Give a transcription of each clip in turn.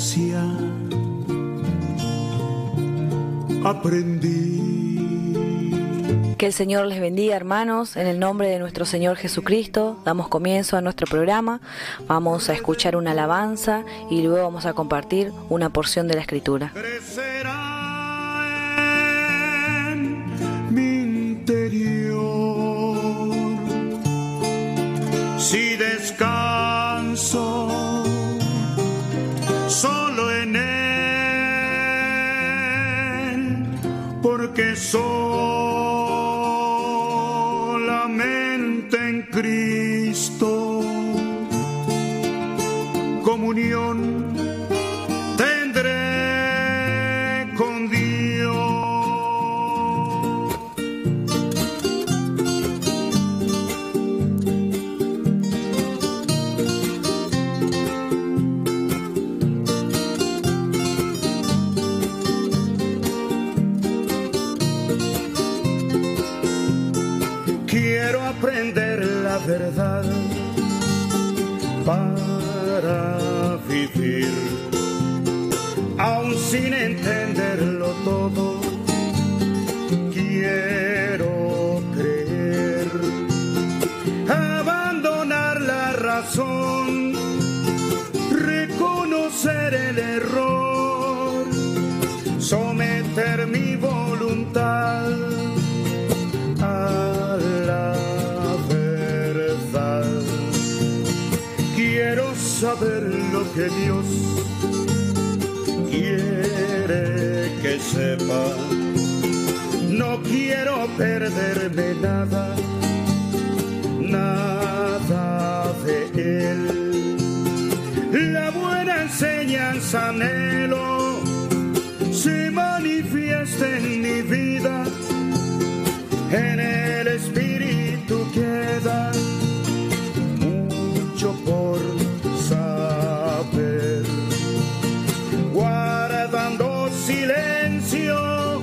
gracia aprendí. Que el Señor les bendiga, hermanos. En el nombre de nuestro Señor Jesucristo damos comienzo a nuestro programa. Vamos a escuchar una alabanza y luego vamos a compartir una porción de la Escritura. Crecerá en mi interior si descanso solo en Él, porque solamente en Cristo comunión tendré con Dios. Quiero aprender la verdad para vivir, aun sin entenderlo todo. Quiero creer, abandonar la razón, reconocer el error, someter mi voluntad a la verdad. Quiero saber lo que Dios quiere que sepa. No quiero perderme nada, nada de Él. La buena enseñanza anhelo se manifiesta en mi vida. En el Espíritu queda mucho por saber. Guardando silencio,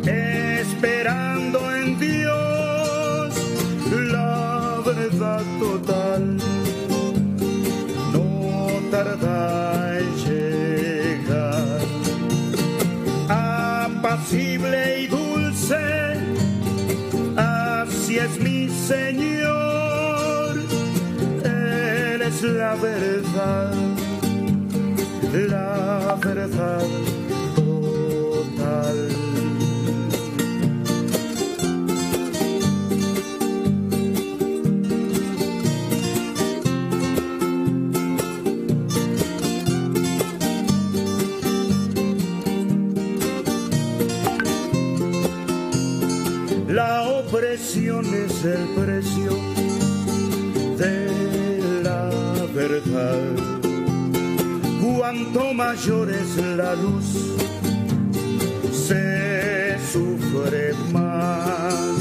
esperando en Dios la verdad total, no tarda en llegar. Apacible y dulce, así es mi Señor. Él es la verdad total. La opresión es el precio de la verdad. Cuanto mayor es la luz, se sufre más.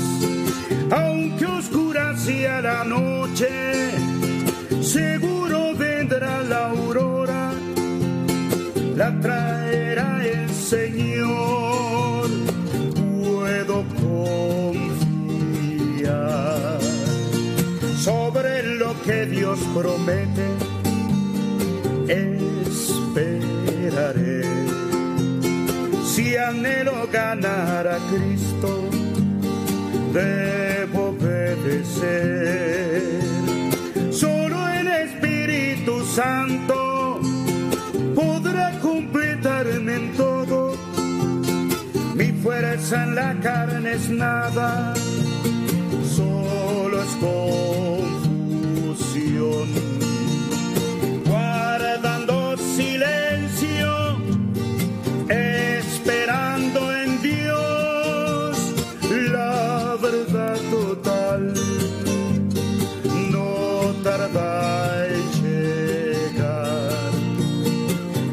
Aunque oscura sea la noche, seguro vendrá la aurora, la traerá el Señor. Puedo confiar sobre lo que Dios promete, esperaré. Si anhelo ganar a Cristo, debo obedecer. Solo el Espíritu Santo podrá completarme en todo. Mi fuerza en la carne es nada, solo es confusión. Guardando silencio, esperando en Dios la verdad total, no tarda en llegar.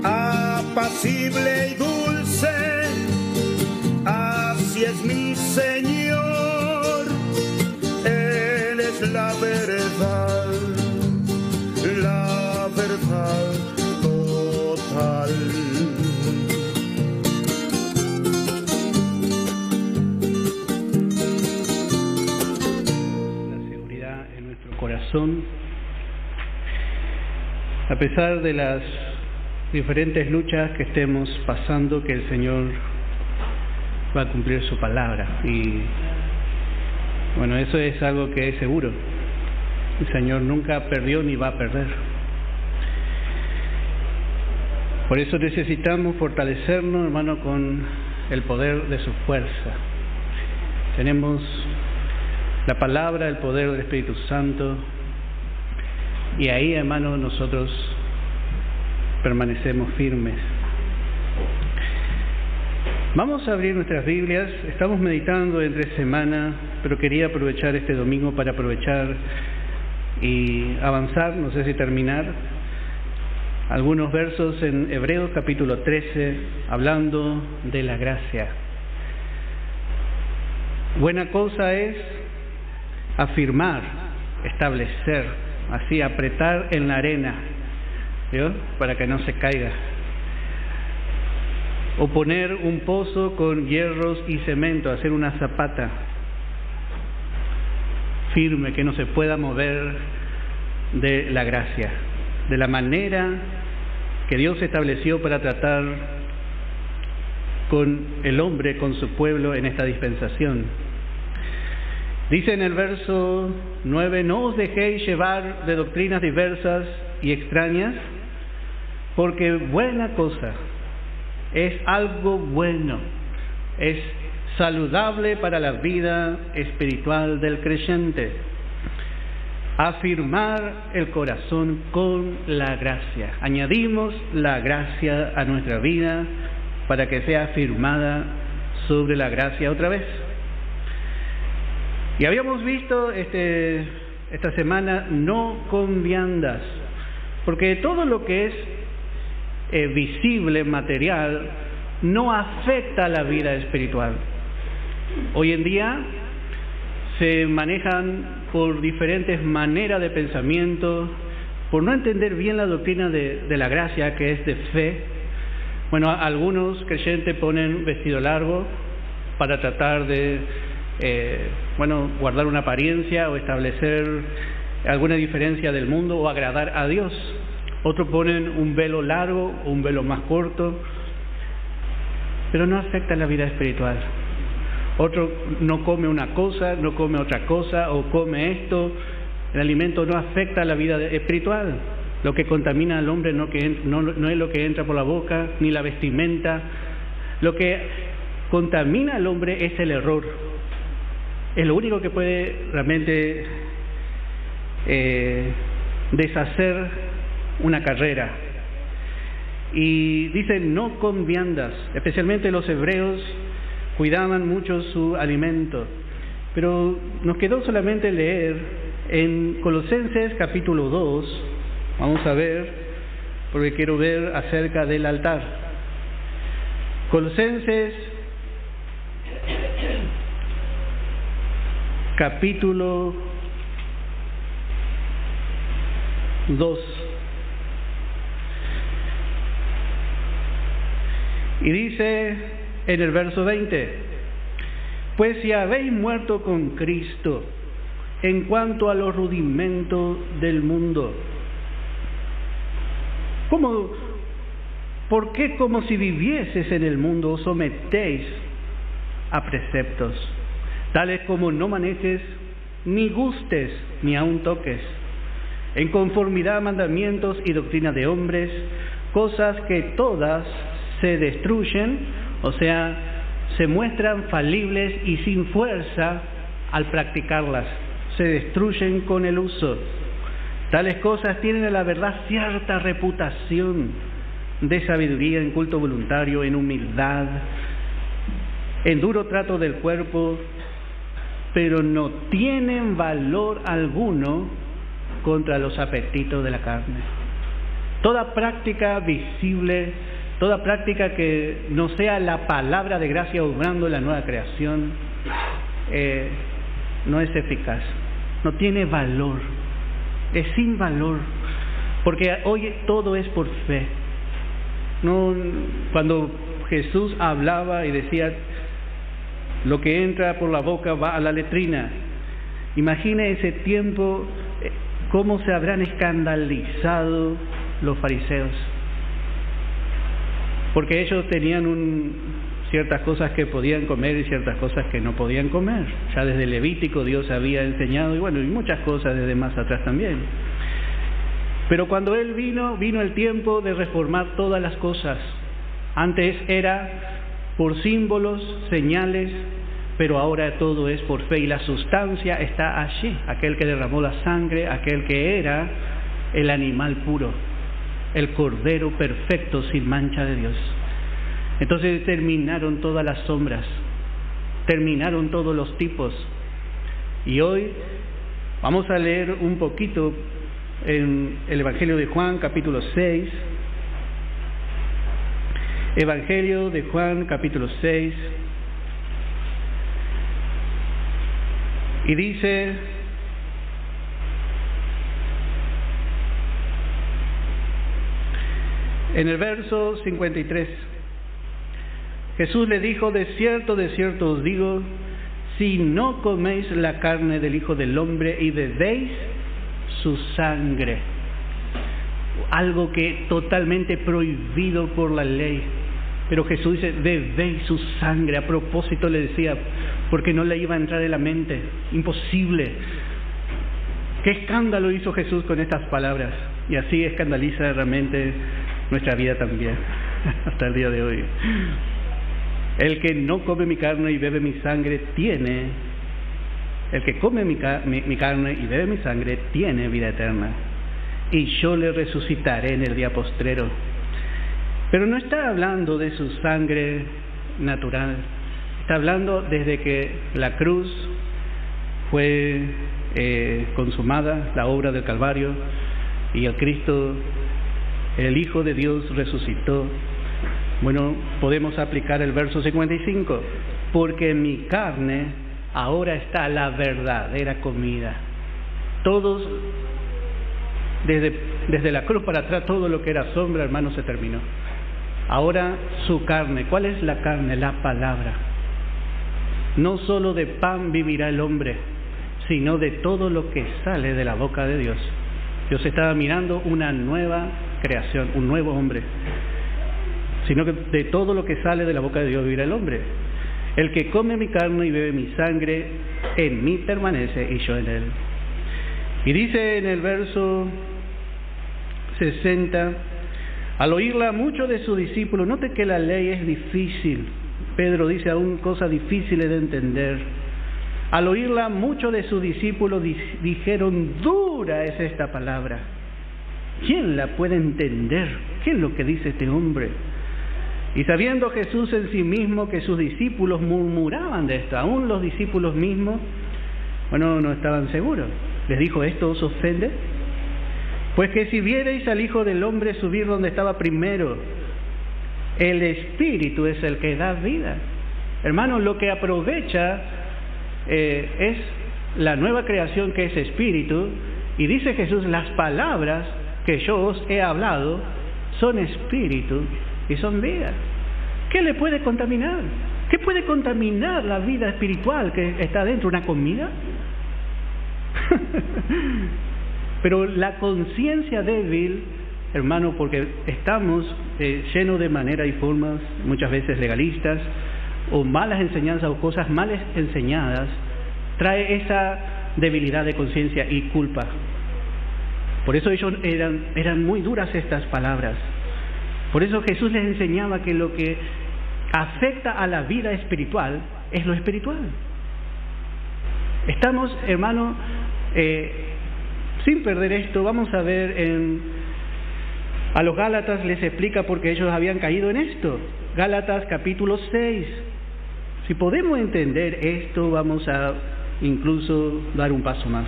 Apacible y dulce, así es mi Señor. Él es la verdad total. La seguridad en nuestro corazón, a pesar de las diferentes luchas que estemos pasando, que el Señor va a cumplir su palabra. Y bueno, eso es algo que es seguro. El Señor nunca perdió ni va a perder. Por eso necesitamos fortalecernos, hermano, con el poder de su fuerza. Tenemos la palabra, el poder del Espíritu Santo, y ahí, hermano, nosotros permanecemos firmes. Vamos a abrir nuestras Biblias. Estamos meditando entre semana, pero quería aprovechar este domingo para aprovechar y avanzar, no sé si terminar, algunos versos en Hebreos capítulo 13, hablando de la gracia. Buena cosa es afirmar, establecer, así apretar en la arena, ¿vio? Para que no se caiga. O poner un pozo con hierros y cemento, hacer una zapata firme que no se pueda mover de la gracia, de la manera que Dios estableció para tratar con el hombre, con su pueblo en esta dispensación. Dice en el verso 9: no os dejéis llevar de doctrinas diversas y extrañas, porque buena cosa es algo bueno, es saludable para la vida espiritual del creyente. Afirmar el corazón con la gracia. Añadimos la gracia a nuestra vida para que sea afirmada sobre la gracia otra vez. Y habíamos visto esta semana no con viandas, porque todo lo que es visible, material, no afecta a la vida espiritual. Hoy en día se manejan por diferentes maneras de pensamiento, por no entender bien la doctrina de la gracia, que es de fe. Bueno, algunos creyentes ponen vestido largo para tratar de guardar una apariencia o establecer alguna diferencia del mundo o agradar a Dios. Otros ponen un velo largo o un velo más corto, pero no afecta la vida espiritual. Otro no come una cosa, no come otra cosa, o come esto. El alimento no afecta la vida espiritual. Lo que contamina al hombre no es lo que entra por la boca, ni la vestimenta. Lo que contamina al hombre es el error. Es lo único que puede realmente deshacer una carrera. Y dice no con viandas. Especialmente los hebreos cuidaban mucho su alimento. Pero nos quedó solamente leer en Colosenses capítulo 2. Vamos a ver, porque quiero ver acerca del altar. Colosenses capítulo 2. Y dice en el verso 20: pues si habéis muerto con Cristo en cuanto a los rudimentos del mundo. ¿Por qué como si vivieses en el mundo os sometéis a preceptos, tales como no manejes, ni gustes, ni aun toques, en conformidad a mandamientos y doctrina de hombres, cosas que todas se destruyen, o sea, se muestran falibles y sin fuerza al practicarlas, se destruyen con el uso. Tales cosas tienen a la verdad cierta reputación de sabiduría, en culto voluntario, en humildad, en duro trato del cuerpo, pero no tienen valor alguno contra los apetitos de la carne. Toda práctica visible, toda práctica que no sea la palabra de gracia obrando en la nueva creación, no es eficaz, no tiene valor, es sin valor, porque hoy todo es por fe. No, cuando Jesús hablaba y decía, lo que entra por la boca va a la letrina. Imagine ese tiempo, cómo se habrán escandalizado los fariseos. porque ellos tenían ciertas cosas que podían comer y ciertas cosas que no podían comer. Ya desde Levítico Dios había enseñado, y muchas cosas desde más atrás también. Pero cuando Él vino el tiempo de reformar todas las cosas. Antes era por símbolos, señales, pero ahora todo es por fe, y la sustancia está allí. Aquel que derramó la sangre, aquel que era el animal puro, el cordero perfecto sin mancha de Dios. Entonces terminaron todas las sombras, terminaron todos los tipos. Y hoy vamos a leer un poquito en el Evangelio de Juan, capítulo 6. Evangelio de Juan, capítulo 6. Y dice: en el verso 53, Jesús le dijo: de cierto os digo, si no coméis la carne del Hijo del Hombre y bebéis su sangre, algo que totalmente prohibido por la ley, pero Jesús dice: bebéis su sangre. A propósito le decía, porque no le iba a entrar en la mente, imposible. ¿Qué escándalo hizo Jesús con estas palabras? Y así escandaliza realmente nuestra vida también, hasta el día de hoy. El que no come mi carne y bebe mi sangre el que come mi carne y bebe mi sangre tiene vida eterna, y yo le resucitaré en el día postrero. Pero no está hablando de su sangre natural, está hablando desde que la cruz fue consumada, la obra del Calvario, y el Cristo, el Hijo de Dios, resucitó. Podemos aplicar el verso 55, porque en mi carne ahora está la verdadera comida. Todos, desde la cruz para atrás, todo lo que era sombra, hermano, se terminó. Ahora su carne. ¿Cuál es la carne? La palabra. No solo de pan vivirá el hombre, sino de todo lo que sale de la boca de Dios. Dios estaba mirando una nueva creación, un nuevo hombre, sino que de todo lo que sale de la boca de Dios vivirá el hombre. El que come mi carne y bebe mi sangre, en mí permanece y yo en él. Y dice en el verso 60, al oírla muchos de sus discípulos, note que la ley es difícil. Pedro dice aún cosas difíciles de entender. Al oírla muchos de sus discípulos dijeron: dura es esta palabra, ¿quién la puede entender? ¿Qué es lo que dice este hombre? Y sabiendo Jesús en sí mismo que sus discípulos murmuraban de esto, aún los discípulos mismos, no estaban seguros. Les dijo: ¿esto os ofende? Pues que si viereis al Hijo del Hombre subir donde estaba primero, el Espíritu es el que da vida. Hermanos, lo que aprovecha es la nueva creación, que es Espíritu. Y dice Jesús: las palabras que yo os he hablado son Espíritu y son vida. ¿Qué le puede contaminar? ¿Qué puede contaminar la vida espiritual que está dentro? ¿Una comida? Pero la conciencia débil, hermano, porque estamos llenos de maneras y formas, muchas veces legalistas, o malas enseñanzas o cosas mal enseñadas, trae esa debilidad de conciencia y culpa. Por eso ellos eran muy duras estas palabras. Por eso Jesús les enseñaba que lo que afecta a la vida espiritual es lo espiritual. Estamos, hermano, sin perder esto, vamos a ver a los Gálatas les explica por qué ellos habían caído en esto. Gálatas capítulo 6. Si podemos entender esto, vamos a incluso dar un paso más.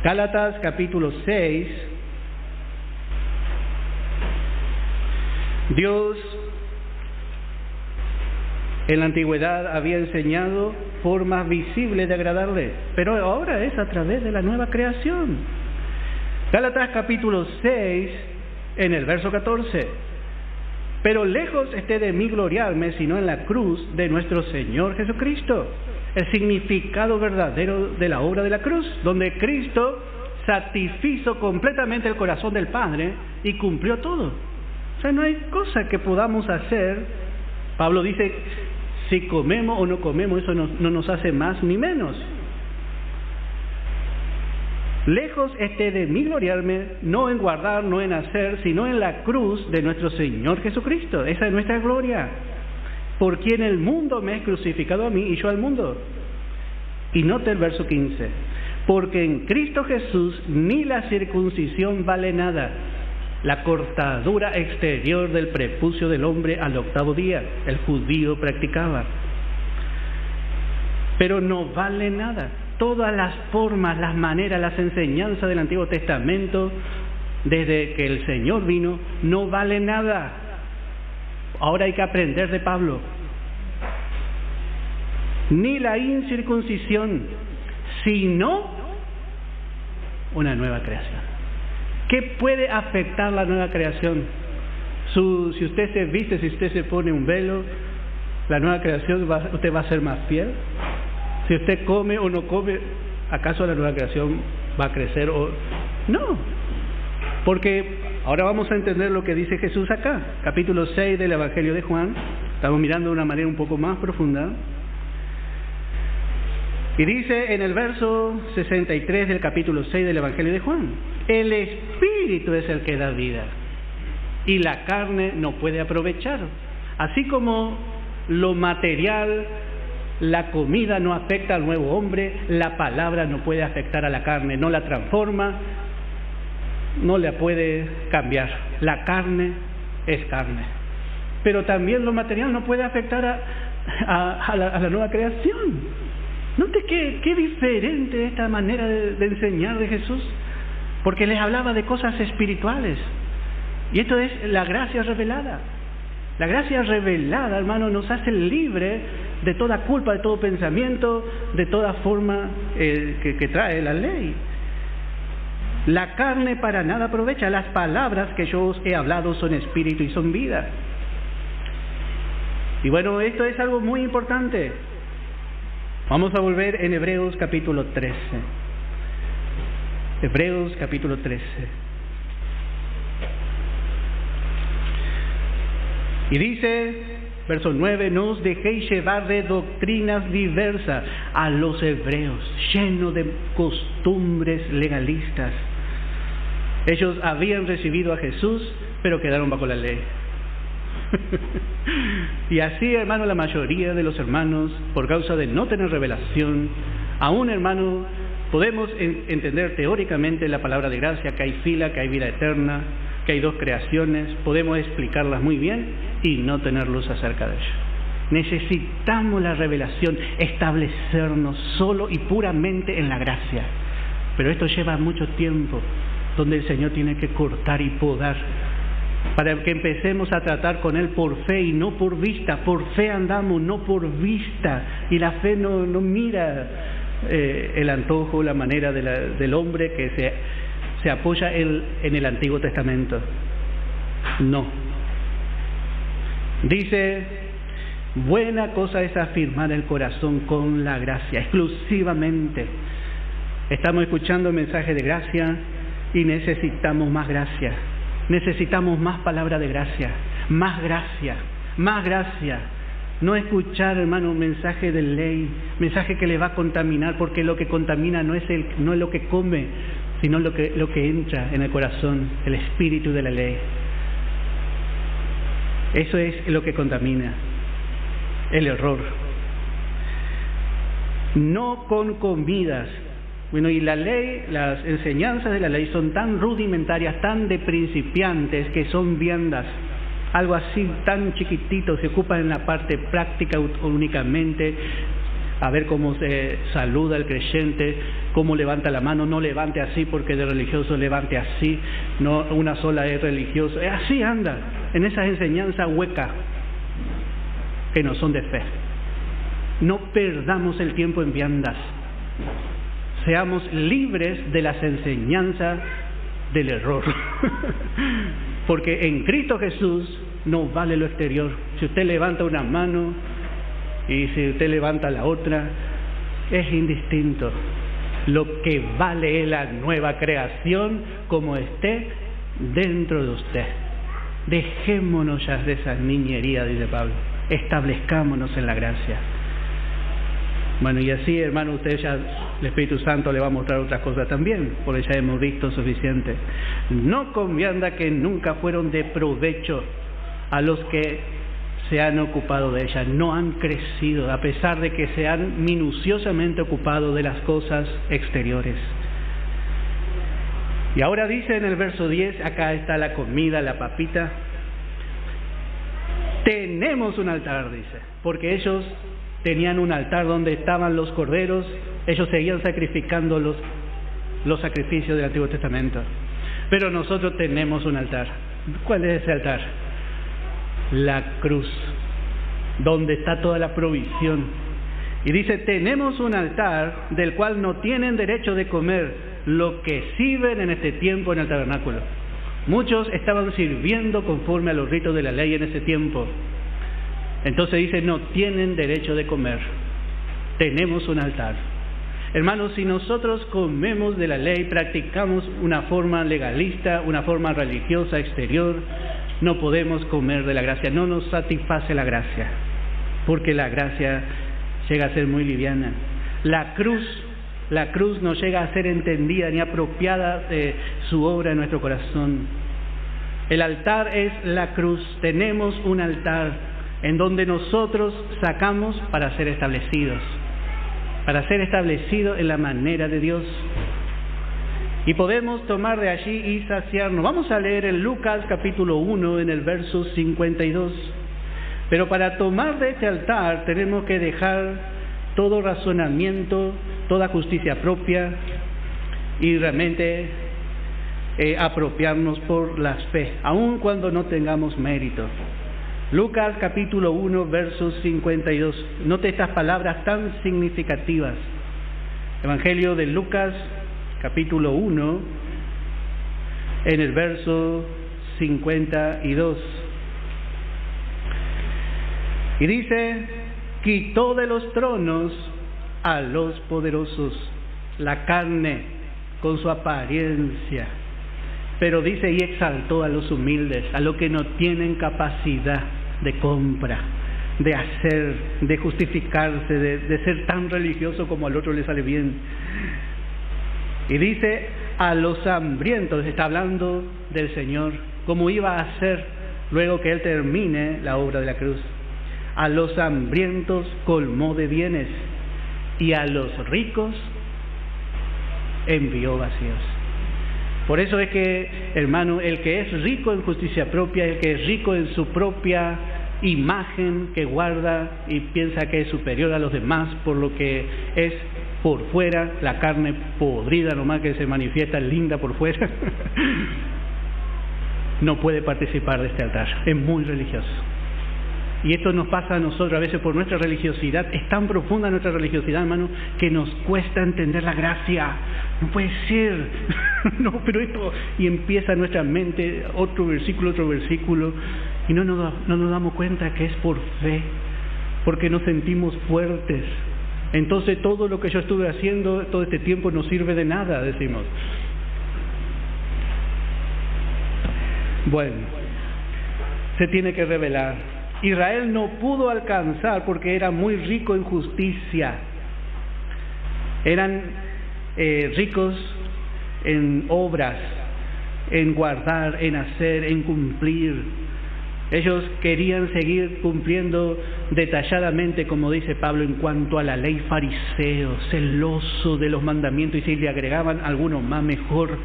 Gálatas capítulo 6. Dios en la antigüedad había enseñado formas visibles de agradarle, pero ahora es a través de la nueva creación. Gálatas capítulo 6, en el verso 14. Pero lejos esté de mí gloriarme, sino en la cruz de nuestro Señor Jesucristo. El significado verdadero de la obra de la cruz, donde Cristo satisfizo completamente el corazón del Padre y cumplió todo. sea, no hay cosa que podamos hacer. Pablo dice, si comemos o no comemos, eso no nos hace más ni menos. Lejos esté de mí gloriarme, no en guardar, no en hacer, sino en la cruz de nuestro Señor Jesucristo. Esa es nuestra gloria. Por quien el mundo me es crucificado a mí y yo al mundo. Y note el verso 15. Porque en Cristo Jesús ni la circuncisión vale nada. La cortadura exterior del prepucio del hombre al 8º día, el judío practicaba. Pero no vale nada. Todas las formas, las maneras, las enseñanzas del Antiguo Testamento, desde que el Señor vino, no vale nada. Ahora hay que aprender de Pablo. Ni la incircuncisión, sino una nueva creación. ¿Qué puede afectar la nueva creación? Si usted se viste, si usted se pone un velo, la nueva creación, ¿usted va a ser más fiel? Si usted come o no come, ¿acaso la nueva creación va a crecer o no? Porque ahora vamos a entender lo que dice Jesús acá, capítulo 6 del Evangelio de Juan. Estamos mirando de una manera un poco más profunda. Y dice en el verso 63 del capítulo 6 del Evangelio de Juan: el Espíritu es el que da vida, y la carne no puede aprovechar. Así como lo material, la comida no afecta al nuevo hombre, la palabra no puede afectar a la carne, no la transforma, no la puede cambiar. La carne es carne. Pero también lo material no puede afectar a la nueva creación. Note qué diferente esta manera de enseñar de Jesús, porque les hablaba de cosas espirituales. Y esto es la gracia revelada. La gracia revelada, hermano, nos hace libre de toda culpa, de todo pensamiento, de toda forma que trae la ley. La carne para nada aprovecha. Las palabras que yo os he hablado son espíritu y son vida. Y bueno, esto es algo muy importante. Vamos a volver en Hebreos capítulo 13. Hebreos capítulo 13. Y dice, verso 9, no os dejéis llevar de doctrinas diversas. A los hebreos, llenos de costumbres legalistas. Ellos habían recibido a Jesús, pero quedaron bajo la ley. Y así, hermano, la mayoría de los hermanos, por causa de no tener revelación, aún, hermano, podemos entender teóricamente la palabra de gracia, que hay fila, que hay vida eterna, que hay dos creaciones, podemos explicarlas muy bien y no tener luz acerca de ello. Necesitamos la revelación, establecernos solo y puramente en la gracia. Pero esto lleva mucho tiempo, donde el Señor tiene que cortar y podar, para que empecemos a tratar con Él por fe y no por vista. Por fe andamos, no por vista. Y la fe no mira el antojo, la manera del hombre que se apoya en el Antiguo Testamento. No. Dice, buena cosa es afirmar el corazón con la gracia, exclusivamente. Estamos escuchando el mensaje de gracia y necesitamos más gracia. Necesitamos más palabra de gracia, más gracia, más gracia. No escuchar, hermano, un mensaje de ley, mensaje que le va a contaminar, porque lo que contamina no es lo que come, sino lo que entra en el corazón, el espíritu de la ley. Eso es lo que contamina, el error. No con comidas. Bueno, y la ley, las enseñanzas de la ley son tan rudimentarias, tan de principiantes, que son viandas. Algo así tan chiquitito, se ocupa en la parte práctica únicamente, a ver cómo se saluda el creyente, cómo levanta la mano, no levante así porque de religioso levante así, no una sola es religioso, así anda, en esas enseñanzas huecas que no son de fe. No perdamos el tiempo en viandas. Seamos libres de las enseñanzas del error. Porque en Cristo Jesús no vale lo exterior. Si usted levanta una mano y si usted levanta la otra, es indistinto. Lo que vale es la nueva creación como esté dentro de usted. Dejémonos ya de esa niñería, dice Pablo. Establezcámonos en la gracia. Bueno, y así, hermano, usted ya, el Espíritu Santo le va a mostrar otras cosas también, porque ya hemos visto suficiente. No convienda que nunca fueron de provecho a los que se han ocupado de ella, no han crecido, a pesar de que se han minuciosamente ocupado de las cosas exteriores. Y ahora dice en el verso 10, acá está la comida, la papita. Tenemos un altar, dice, porque ellos tenían un altar donde estaban los corderos, ellos seguían sacrificando los sacrificios del Antiguo Testamento. Pero nosotros tenemos un altar. ¿Cuál es ese altar? La cruz, donde está toda la provisión. Y dice, tenemos un altar del cual no tienen derecho de comer lo que sirven en este tiempo en el tabernáculo. Muchos estaban sirviendo conforme a los ritos de la ley en ese tiempo. Entonces dice, no tienen derecho de comer. Tenemos un altar. Hermanos, si nosotros comemos de la ley, practicamos una forma legalista, una forma religiosa exterior, no podemos comer de la gracia. No nos satisface la gracia, porque la gracia llega a ser muy liviana. La cruz no llega a ser entendida ni apropiada de su obra en nuestro corazón. El altar es la cruz. Tenemos un altar en donde nosotros sacamos para ser establecidos en la manera de Dios. Y podemos tomar de allí y saciarnos. Vamos a leer en Lucas capítulo 1 en el verso 52. Pero para tomar de este altar tenemos que dejar todo razonamiento, toda justicia propia y realmente apropiarnos por la fe, aun cuando no tengamos mérito. Lucas capítulo 1 verso 52. Note estas palabras tan significativas. Evangelio de Lucas capítulo 1 en el verso 52. Y dice, quitó de los tronos a los poderosos, la carne con su apariencia, pero dice, y exaltó a los humildes, a los que no tienen capacidad de compra, de hacer, de justificarse, de ser tan religioso como al otro le sale bien. Y dice, a los hambrientos, está hablando del Señor, como iba a hacer luego que Él termine la obra de la cruz. A los hambrientos colmó de bienes, y a los ricos envió vacíos. Por eso es que, hermano, el que es rico en justicia propia, el que es rico en su propia imagen que guarda y piensa que es superior a los demás por lo que es por fuera, la carne podrida nomás que se manifiesta linda por fuera, no puede participar de este altar. Es muy religioso. Y esto nos pasa a nosotros a veces por nuestra religiosidad. Es tan profunda nuestra religiosidad, hermano, que nos cuesta entender la gracia. No puede ser. No, pero esto... Y empieza en nuestra mente otro versículo, y no nos damos cuenta que es por fe, porque nos sentimos fuertes. Entonces todo lo que yo estuve haciendo todo este tiempo no sirve de nada, decimos. Bueno, se tiene que revelar. Israel no pudo alcanzar porque era muy rico en justicia. Eran ricos en obras, en guardar, en hacer, en cumplir. Ellos querían seguir cumpliendo detalladamente, como dice Pablo, en cuanto a la ley, fariseo, celoso de los mandamientos, y si le agregaban alguno más, mejor.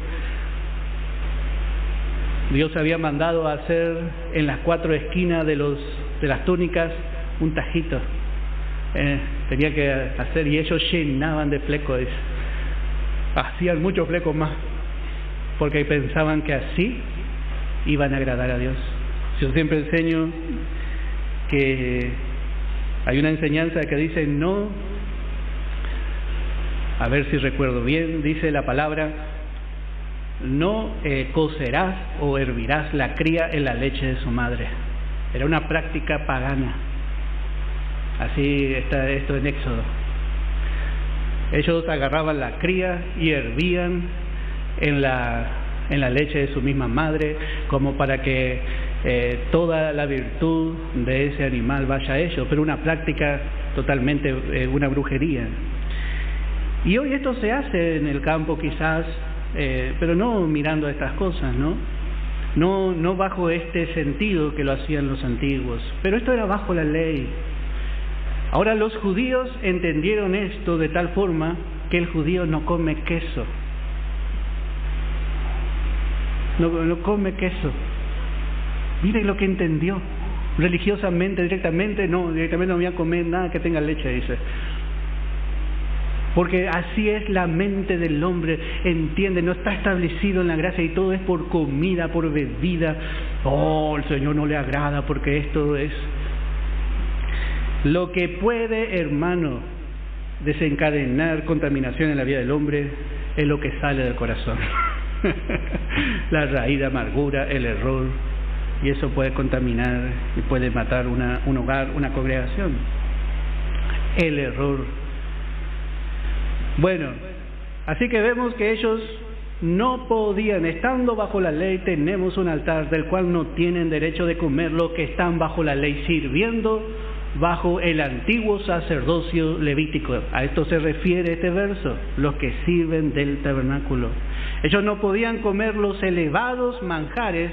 Dios había mandado a hacer en las 4 esquinas de las túnicas un tajito. Tenía que hacer, y ellos llenaban de flecos. Hacían muchos flecos más, porque pensaban que así iban a agradar a Dios. Yo siempre enseño que hay una enseñanza que dice no, a ver si recuerdo bien, dice la palabra, no cocerás o hervirás la cría en la leche de su madre. Era una práctica pagana. Así está esto en Éxodo. Ellos agarraban la cría y hervían en en la leche de su misma madre, como para que toda la virtud de ese animal vaya a ellos, pero una práctica totalmente, una brujería. Y hoy esto se hace en el campo quizás, pero no mirando estas cosas, no bajo este sentido que lo hacían los antiguos, pero esto era bajo la ley. Ahora los judíos entendieron esto de tal forma que el judío no come queso. No come queso. Miren lo que entendió. Religiosamente, directamente no voy a comer nada que tenga leche, dice. Porque así es la mente del hombre, entiende, no está establecido en la gracia y todo es por comida, por bebida. Oh, el Señor no le agrada porque esto es... Lo que puede, hermano, desencadenar contaminación en la vida del hombre es lo que sale del corazón. La raíz de amargura, el error, y eso puede contaminar y puede matar un hogar, una congregación. El error. Bueno, así que vemos que ellos no podían, estando bajo la ley, tenemos un altar del cual no tienen derecho de comer los que están bajo la ley, sirviendo bajo el antiguo sacerdocio levítico. A esto se refiere este verso, los que sirven del tabernáculo. Ellos no podían comer los elevados manjares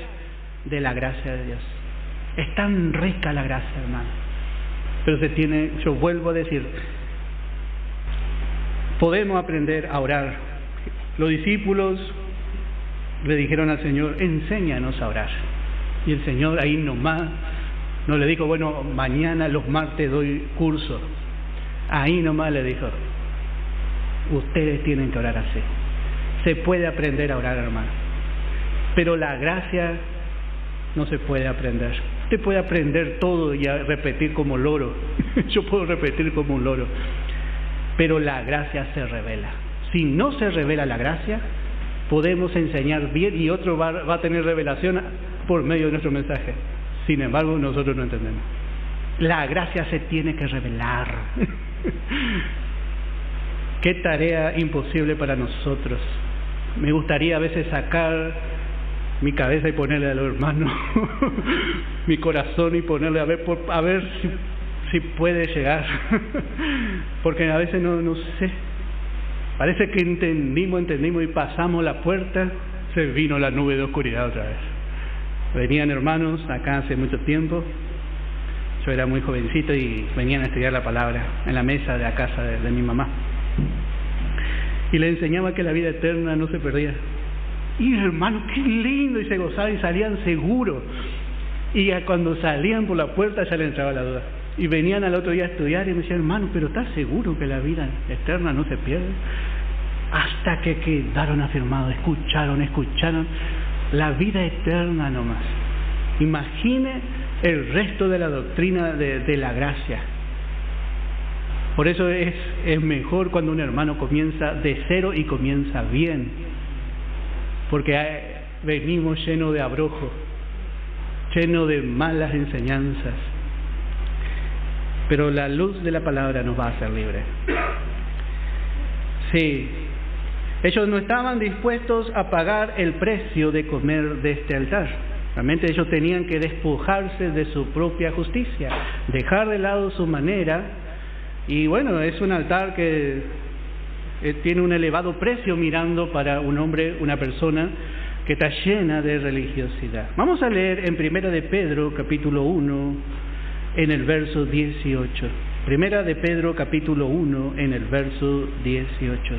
de la gracia de Dios. Es tan rica la gracia, hermano. Pero yo vuelvo a decir, podemos aprender a orar. Los discípulos le dijeron al Señor, enséñanos a orar. Y el Señor ahí nomás no le dijo, bueno, mañana los martes doy curso. Ahí nomás le dijo, ustedes tienen que orar así. Se puede aprender a orar, hermano. Pero la gracia no se puede aprender. Usted puede aprender todo y a repetir como loro. Yo puedo repetir como un loro. Pero la gracia se revela. Si no se revela la gracia, podemos enseñar bien y otro va a tener revelación por medio de nuestro mensaje. Sin embargo, nosotros no entendemos. La gracia se tiene que revelar. Qué tarea imposible para nosotros. Me gustaría a veces sacar mi cabeza y ponerle a los hermanos mi corazón y ponerle a ver si puede llegar. Porque a veces no sé. Parece que entendimos y pasamos la puerta, se vino la nube de oscuridad otra vez. Venían hermanos acá hace mucho tiempo, yo era muy jovencito y venían a estudiar la palabra en la mesa de la casa de mi mamá. Y le enseñaba que la vida eterna no se perdía. Y hermano, qué lindo, y se gozaban y salían seguros. Y cuando salían por la puerta ya le entraba la duda. Y venían al otro día a estudiar y me decían, hermano, pero ¿estás seguro que la vida eterna no se pierde? Hasta que quedaron afirmados, escucharon la vida eterna nomás. Imagine el resto de la doctrina de la gracia. Por eso es mejor cuando un hermano comienza de cero y comienza bien, porque venimos llenos de abrojo, llenos de malas enseñanzas, pero la luz de la palabra nos va a hacer libres. Sí, ellos no estaban dispuestos a pagar el precio de comer de este altar. Realmente ellos tenían que despojarse de su propia justicia, dejar de lado su manera. Y bueno, es un altar que tiene un elevado precio mirando para un hombre, una persona que está llena de religiosidad. Vamos a leer en Primera de Pedro, capítulo 1, en el verso 18. Primera de Pedro, capítulo 1, en el verso 18.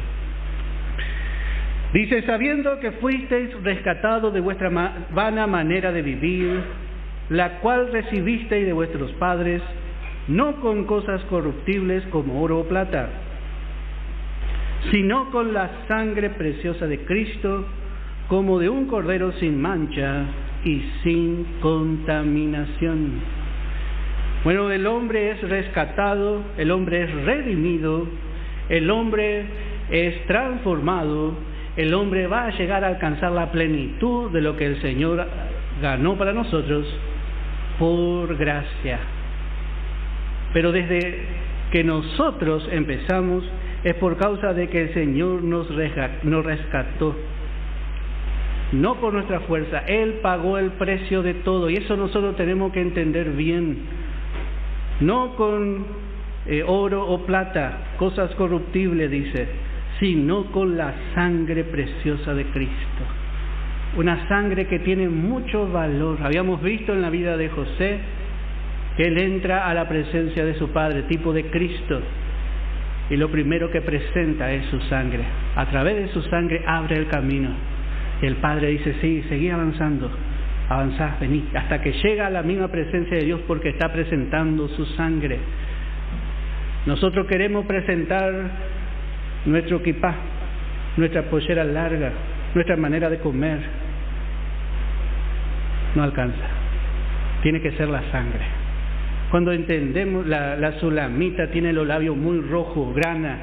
Dice, sabiendo que fuisteis rescatados de vuestra vana manera de vivir, la cual recibisteis de vuestros padres, no con cosas corruptibles como oro o plata, sino con la sangre preciosa de Cristo, como de un cordero sin mancha y sin contaminación. Bueno, el hombre es rescatado, el hombre es redimido, el hombre es transformado, el hombre va a llegar a alcanzar la plenitud de lo que el Señor ganó para nosotros por gracia. Pero desde que nosotros empezamos es por causa de que el Señor nos rescató. no por nuestra fuerza. Él pagó el precio de todo, y eso nosotros tenemos que entender bien. No con oro o plata, cosas corruptibles, dice, sino con la sangre preciosa de Cristo. Una sangre que tiene mucho valor. Habíamos visto en la vida de José que él entra a la presencia de su Padre, tipo de Cristo, y lo primero que presenta es su sangre. A través de su sangre abre el camino. Y el Padre dice, sí, seguí avanzando, avanzá, vení, hasta que llega a la misma presencia de Dios, porque está presentando su sangre. Nosotros queremos presentar nuestro kipá, nuestra pollera larga, nuestra manera de comer. No alcanza. Tiene que ser la sangre. Cuando entendemos, la sulamita tiene los labios muy rojos, grana,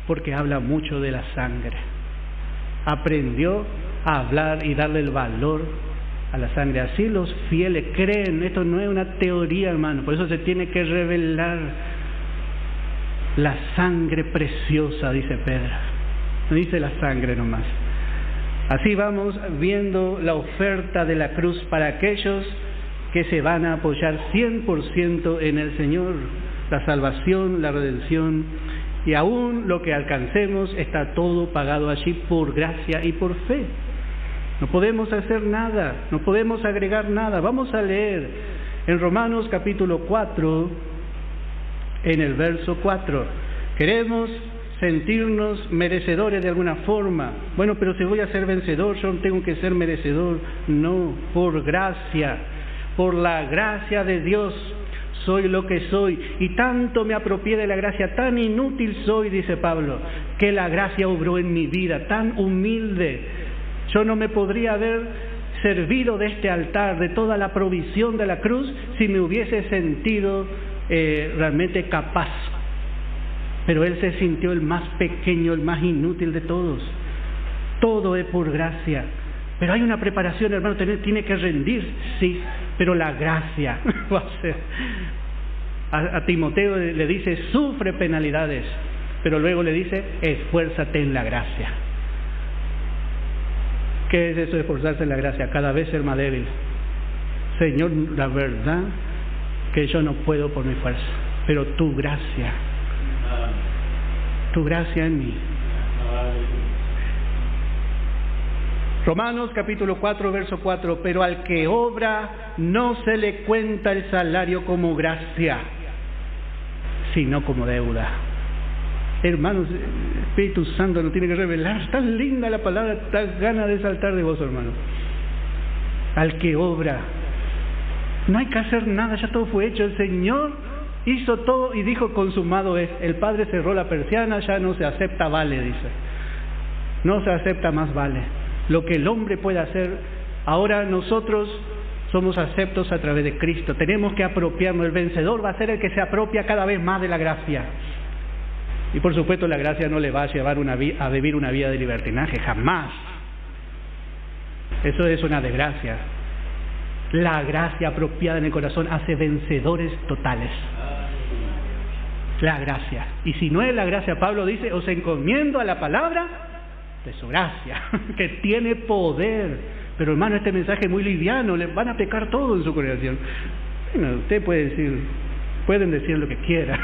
porque habla mucho de la sangre. Aprendió a hablar y darle el valor a la sangre. Así los fieles creen. Esto no es una teoría, hermano. Por eso se tiene que revelar la sangre preciosa, dice Pedro. No dice la sangre nomás. Así vamos viendo la oferta de la cruz para aquellos que se van a apoyar 100% en el Señor. La salvación, la redención, y aún lo que alcancemos está todo pagado allí por gracia y por fe. No podemos hacer nada, no podemos agregar nada. Vamos a leer en Romanos capítulo 4, en el verso 4. Queremos sentirnos merecedores de alguna forma. Bueno, pero si voy a ser vencedor, yo no tengo que ser merecedor. No, por gracia. Por la gracia de Dios soy lo que soy, y tanto me apropié de la gracia, tan inútil soy, dice Pablo, que la gracia obró en mi vida, tan humilde. Yo no me podría haber servido de este altar, de toda la provisión de la cruz, si me hubiese sentido realmente capaz. Pero Él se sintió el más pequeño, el más inútil de todos. Todo es por gracia. Pero hay una preparación, hermano, tiene que rendir, sí, pero la gracia va a ser. A Timoteo le dice, sufre penalidades, pero luego le dice, esfuérzate en la gracia. ¿Qué es eso de esforzarse en la gracia? Cada vez ser más débil. Señor, la verdad que yo no puedo por mi fuerza, pero tu gracia en mí. Romanos capítulo 4, verso 4, pero al que obra no se le cuenta el salario como gracia, sino como deuda. Hermanos, el Espíritu Santo nos tiene que revelar. Tan linda la palabra, tan ganas de saltar de vos, hermano. Al que obra, no hay que hacer nada, ya todo fue hecho. El Señor hizo todo y dijo, consumado es. El Padre cerró la persiana, ya no se acepta vale, dice. No se acepta más vale. Lo que el hombre puede hacer, ahora nosotros somos aceptos a través de Cristo. Tenemos que apropiarnos. El vencedor va a ser el que se apropia cada vez más de la gracia. Y por supuesto la gracia no le va a llevar a vivir una vida de libertinaje, jamás. Eso es una desgracia. La gracia apropiada en el corazón hace vencedores totales. La gracia. Y si no es la gracia, Pablo dice, os encomiendo a la palabra de su gracia, que tiene poder. Pero hermano, este mensaje es muy liviano, le van a pecar todo en su congregación. Bueno, usted puede decir, pueden decir lo que quieran.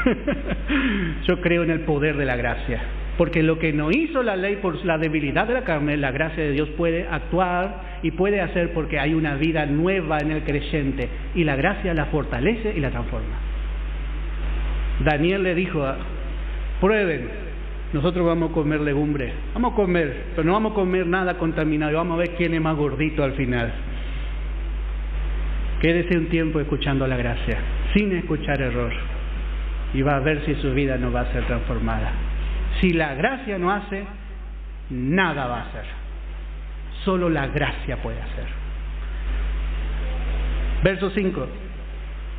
Yo creo en el poder de la gracia, porque lo que no hizo la ley por la debilidad de la carne, la gracia de Dios puede actuar y puede hacer, porque hay una vida nueva en el creyente, y la gracia la fortalece y la transforma. Daniel le dijo, prueben. Nosotros vamos a comer legumbre, vamos a comer, pero no vamos a comer nada contaminado, vamos a ver quién es más gordito al final. Quédese un tiempo escuchando la gracia, sin escuchar error, y va a ver si su vida no va a ser transformada. Si la gracia no hace, nada va a hacer. Solo la gracia puede hacer. Verso 5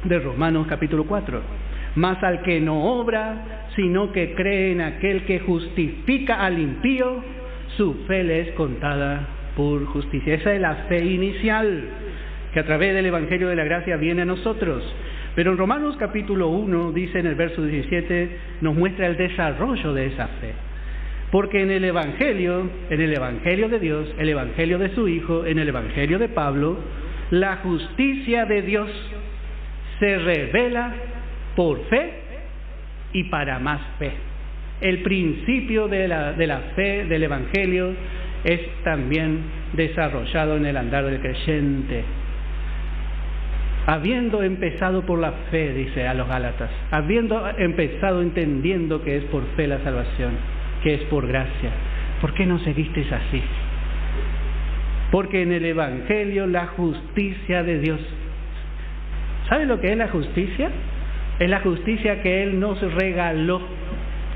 de Romanos capítulo 4. Mas al que no obra, sino que cree en aquel que justifica al impío, su fe le es contada por justicia. Esa es la fe inicial, que a través del Evangelio de la Gracia viene a nosotros. Pero en Romanos capítulo 1, dice en el verso 17, nos muestra el desarrollo de esa fe. Porque en el Evangelio de Dios, el Evangelio de su Hijo, en el Evangelio de Pablo, la justicia de Dios se revela por fe y para más fe. El principio de la fe del Evangelio es también desarrollado en el andar del creyente. Habiendo empezado por la fe, dice a los Gálatas, habiendo empezado entendiendo que es por fe la salvación, que es por gracia, ¿por qué no seguiste así? Porque en el Evangelio la justicia de Dios, ¿sabe lo que es la justicia? Es la justicia que Él nos regaló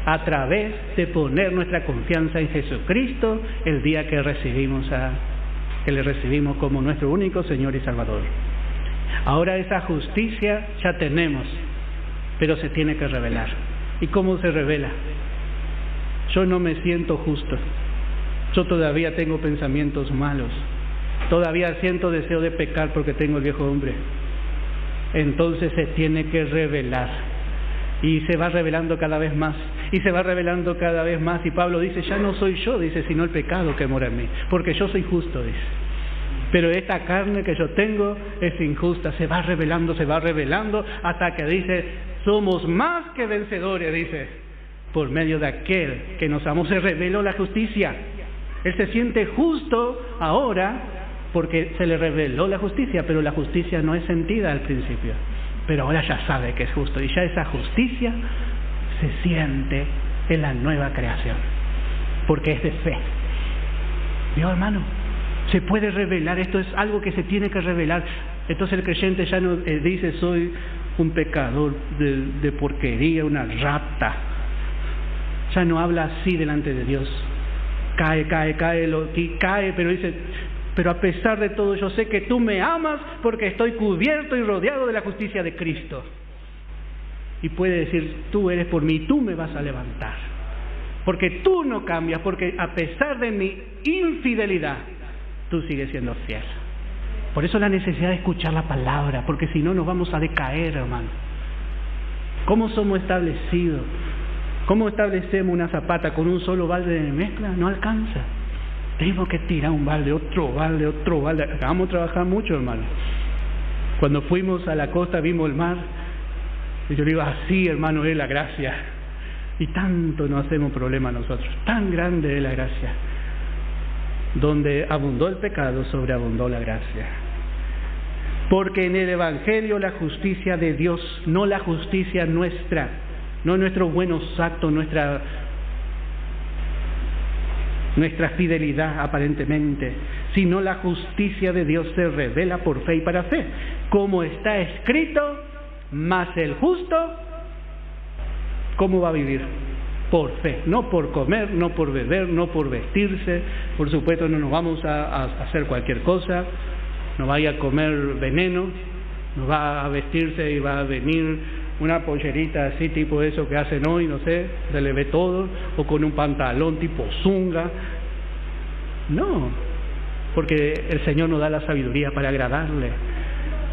a través de poner nuestra confianza en Jesucristo el día que le recibimos como nuestro único Señor y Salvador. Ahora esa justicia ya tenemos, pero se tiene que revelar. ¿Y cómo se revela? Yo no me siento justo. Yo todavía tengo pensamientos malos. Todavía siento deseo de pecar porque tengo el viejo hombre. Entonces se tiene que revelar. Y se va revelando cada vez más. Y se va revelando cada vez más. Y Pablo dice, ya no soy yo, dice, sino el pecado que mora en mí. Porque yo soy justo, dice. Pero esta carne que yo tengo es injusta. Se va revelando, hasta que dice, somos más que vencedores, dice. Por medio de aquel que nos amó, se reveló la justicia. Él se siente justo ahora porque se le reveló la justicia, pero la justicia no es sentida al principio. Pero ahora ya sabe que es justo y ya esa justicia se siente en la nueva creación, porque es de fe. ¿Vio, hermano? Se puede revelar, esto es algo que se tiene que revelar. Entonces el creyente ya no dice, soy un pecador de porquería, una rata. Ya no habla así delante de Dios. Cae, pero dice, pero a pesar de todo yo sé que tú me amas porque estoy cubierto y rodeado de la justicia de Cristo. Y puede decir, tú eres por mí, tú me vas a levantar. Porque tú no cambias, porque a pesar de mi infidelidad, tú sigues siendo fiel. Por eso la necesidad de escuchar la palabra, porque si no nos vamos a decaer, hermano. ¿Cómo somos establecidos? ¿Cómo establecemos una zapata con un solo balde de mezcla? No alcanza. Tenemos que tirar un balde, otro balde. Acabamos de trabajar mucho, hermano. Cuando fuimos a la costa vimos el mar. Y yo digo, así, hermano, es la gracia. Y tanto no hacemos problema nosotros. Tan grande es la gracia. Donde abundó el pecado, sobreabundó la gracia. Porque en el Evangelio la justicia de Dios, no la justicia nuestra, no nuestros buenos actos, nuestra fidelidad aparentemente, sino la justicia de Dios se revela por fe y para fe. Como está escrito, mas el justo, ¿cómo va a vivir? Por fe, no por comer, no por beber, no por vestirse. Por supuesto no nos vamos a hacer cualquier cosa, no vaya a comer veneno, no va a vestirse y va a venir una pollerita así tipo eso que hacen hoy, no sé, se le ve todo, o con un pantalón tipo zunga. No, porque el Señor nos da la sabiduría para agradarle,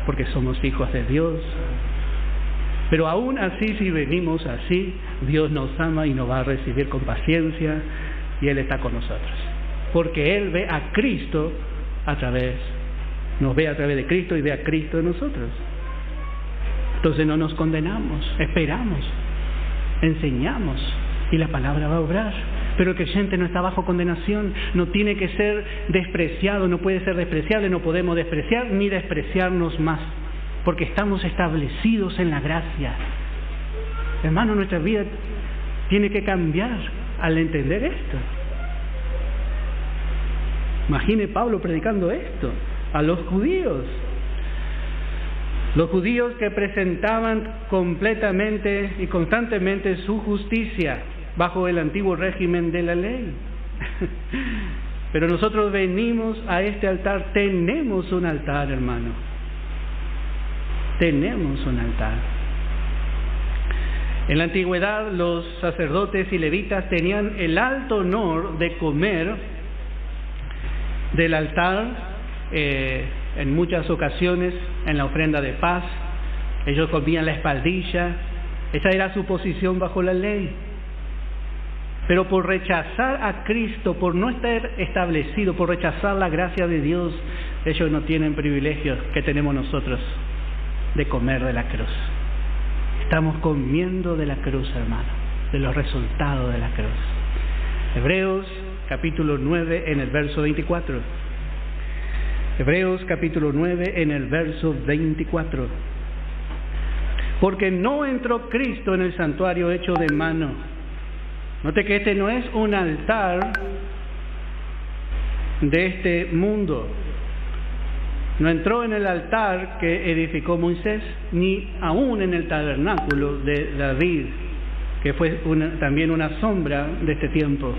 porque somos hijos de Dios. Pero aún así, si venimos así, Dios nos ama y nos va a recibir con paciencia, y Él está con nosotros, porque Él ve a Cristo nos ve a través de Cristo y ve a Cristo en nosotros. Entonces no nos condenamos, esperamos, enseñamos y la palabra va a obrar. Pero el creyente no está bajo condenación, no tiene que ser despreciado, no puede ser despreciable, no podemos despreciar ni despreciarnos más, porque estamos establecidos en la gracia. Hermano, nuestra vida tiene que cambiar al entender esto. Imagine Pablo predicando esto a los judíos. Los judíos que presentaban completamente y constantemente su justicia bajo el antiguo régimen de la ley. Pero nosotros venimos a este altar, tenemos un altar, hermano. Tenemos un altar. En la antigüedad los sacerdotes y levitas tenían el alto honor de comer del altar en muchas ocasiones en la ofrenda de paz. Ellos comían la espaldilla. Esa era su posición bajo la ley. Pero por rechazar a Cristo, por no estar establecido, por rechazar la gracia de Dios, ellos no tienen privilegios que tenemos nosotros de comer de la cruz. Estamos comiendo de la cruz, hermano, de los resultados de la cruz. Hebreos capítulo 9 en el verso 24. Hebreos capítulo 9 en el verso 24. Porque no entró Cristo en el santuario hecho de mano. Note que este no es un altar de este mundo. No entró en el altar que edificó Moisés, ni aún en el tabernáculo de David, que fue también una sombra de este tiempo.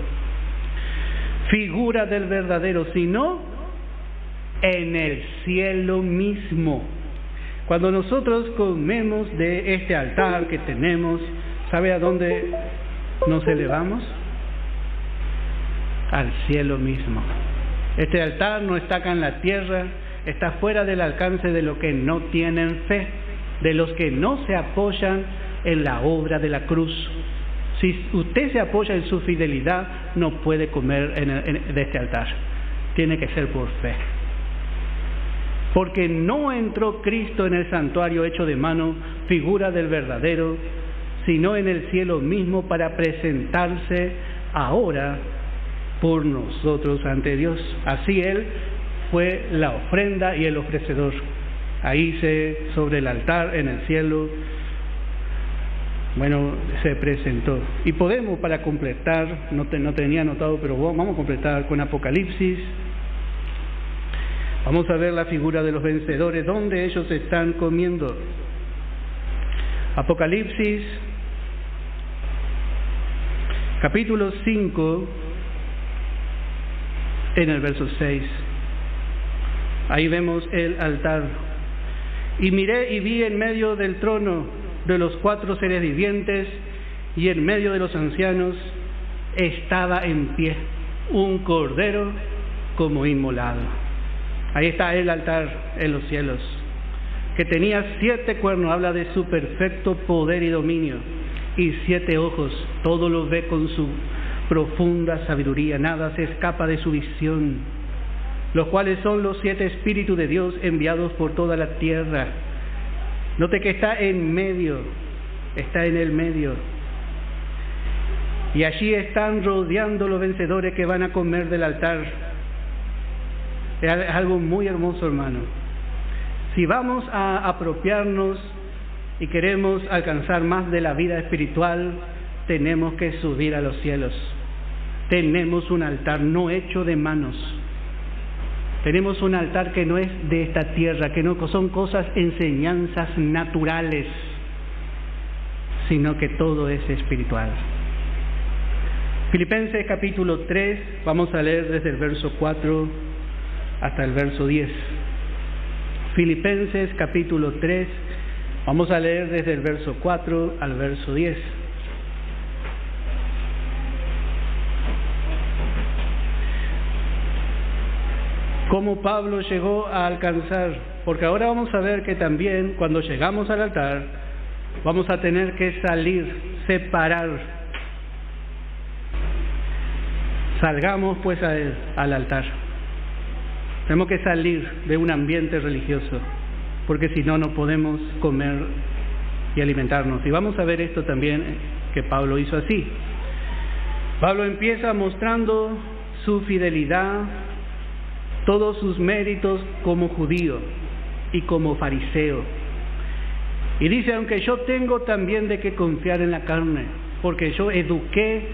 Figura del verdadero, sino en el cielo mismo. Cuando nosotros comemos de este altar que tenemos, ¿sabe a dónde nos elevamos? Al cielo mismo. Este altar no está acá en la tierra, está fuera del alcance de los que no tienen fe, de los que no se apoyan en la obra de la cruz. Si usted se apoya en su fidelidad, no puede comer de este altar. Tiene que ser por fe. Porque no entró Cristo en el santuario hecho de mano, figura del verdadero, sino en el cielo mismo para presentarse ahora por nosotros ante Dios. Así Él fue la ofrenda y el ofrecedor. Ahí sobre el altar en el cielo, se presentó. Y podemos, para completar, no tenía anotado, pero vamos a completar con Apocalipsis. Vamos a ver la figura de los vencedores, donde ellos están comiendo. Apocalipsis, capítulo 5, en el verso 6. Ahí vemos el altar. Y miré y vi en medio del trono de los 4 seres vivientes y en medio de los ancianos estaba en pie un cordero como inmolado. Ahí está el altar en los cielos, que tenía 7 cuernos, habla de su perfecto poder y dominio, y 7 ojos, todo lo ve con su profunda sabiduría, nada se escapa de su visión, los cuales son los 7 espíritus de Dios enviados por toda la tierra. Note que está en medio, está en el medio, y allí están rodeando los vencedores que van a comer del altar. Es algo muy hermoso, hermano. Si vamos a apropiarnos y queremos alcanzar más de la vida espiritual, tenemos que subir a los cielos. Tenemos un altar no hecho de manos. Tenemos un altar que no es de esta tierra, que no son cosas, enseñanzas naturales, sino que todo es espiritual. Filipenses capítulo 3, vamos a leer desde el verso 4 hasta el verso 10. Filipenses capítulo 3, vamos a leer desde el verso 4 al verso 10. Cómo Pablo llegó a alcanzar, porque ahora vamos a ver que también cuando llegamos al altar vamos a tener que salir, separar. Salgamos pues al altar. Tenemos que salir de un ambiente religioso, porque si no, no podemos comer y alimentarnos. Y vamos a ver esto también, que Pablo hizo así. Pablo empieza mostrando su fidelidad, todos sus méritos como judío y como fariseo. Y dice, aunque yo tengo también de qué confiar en la carne, porque yo eduqué